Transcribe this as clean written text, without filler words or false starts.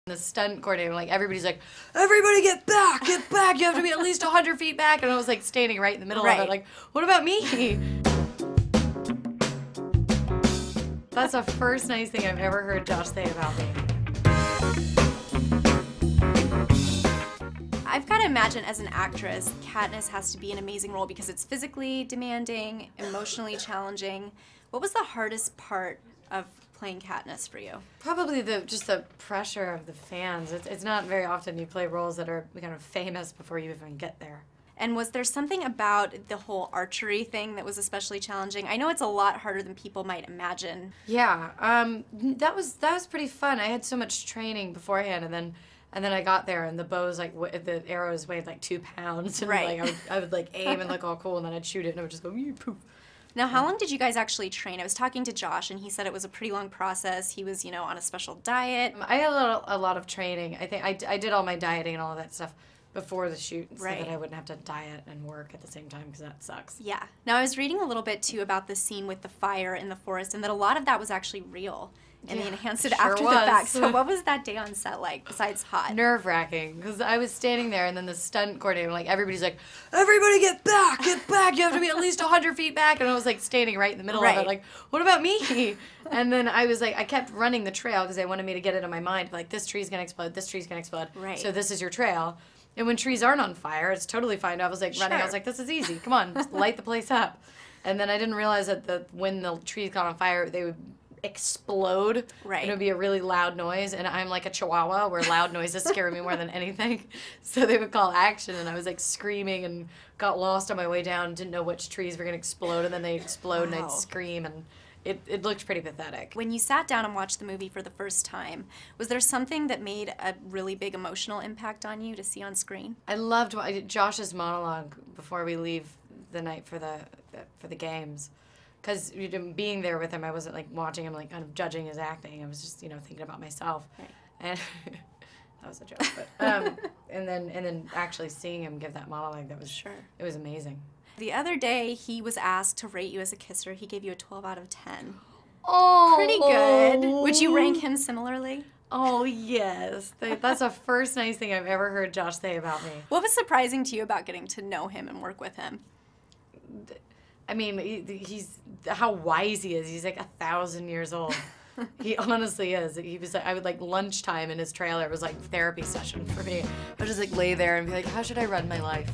The stunt coordinator, like, everybody's like, everybody get back, you have to be at least 100 feet back. And I was like standing right in the middle of it, like, what about me? That's the first nice thing I've ever heard Josh say about me. I've got to imagine as an actress, Katniss has to be an amazing role because it's physically demanding, emotionally challenging. What was the hardest part of playing Katniss for you? Probably just the pressure of the fans. It's not very often you play roles that are kind of famous before you even get there. And was there something about the whole archery thing that was especially challenging? I know it's a lot harder than people might imagine. Yeah, that was pretty fun. I had so much training beforehand, and then I got there, and the bows, like, the arrows weighed like 2 pounds, and like I would like aim and look all cool, and then I'd shoot it, and it would just go poof. Now, how long did you guys actually train? I was talking to Josh, and he said it was a pretty long process. He was, on a special diet. I had a lot of training. I think I did all my dieting and all of that stuff before the shoot, so that I wouldn't have to diet and work at the same time, because that sucks. Yeah. Now, I was reading a little bit, too, about the scene with the fire in the forest, and that a lot of that was actually real. And they enhanced it after the fact. So what was that day on set like, besides hot? Nerve-wracking, because I was standing there, and then the stunt coordinator, like, everybody's like, everybody get back, you have to be at least 100 feet back. And I was like standing right in the middle of it, like, what about me? And then I was like, I kept running the trail because they wanted me to get it in my mind, like, this tree's gonna explode, this tree's gonna explode. So this is your trail. And when trees aren't on fire, it's totally fine. I was like running, I was like, this is easy, come on, just light the place up. And then I didn't realize that when the trees got on fire, they would explode. And it would be a really loud noise, and I'm like a chihuahua where loud noises scare me more than anything. So they would call action, and I was like screaming and got lost on my way down, didn't know which trees were gonna explode, and then they'd explode and I'd scream, and it looked pretty pathetic. When you sat down and watched the movie for the first time, was there something that made a really big emotional impact on you to see on screen? I loved Josh's monologue before we leave the night for the games. Because being there with him, I wasn't like watching him, like kind of judging his acting. I was just thinking about myself, and that was a joke. But and then actually seeing him give that monologue, that was it was amazing. The other day, he was asked to rate you as a kisser. He gave you a 12 out of 10. Oh, pretty good. Would you rank him similarly? Oh, yes. That's the first nice thing I've ever heard Josh say about me. What was surprising to you about getting to know him and work with him? I mean, he's how wise he is. He's like 1,000 years old. He honestly is. He was. I would like lunchtime in his trailer. It was like therapy session for me. I would just like lay there and be like, how should I run my life?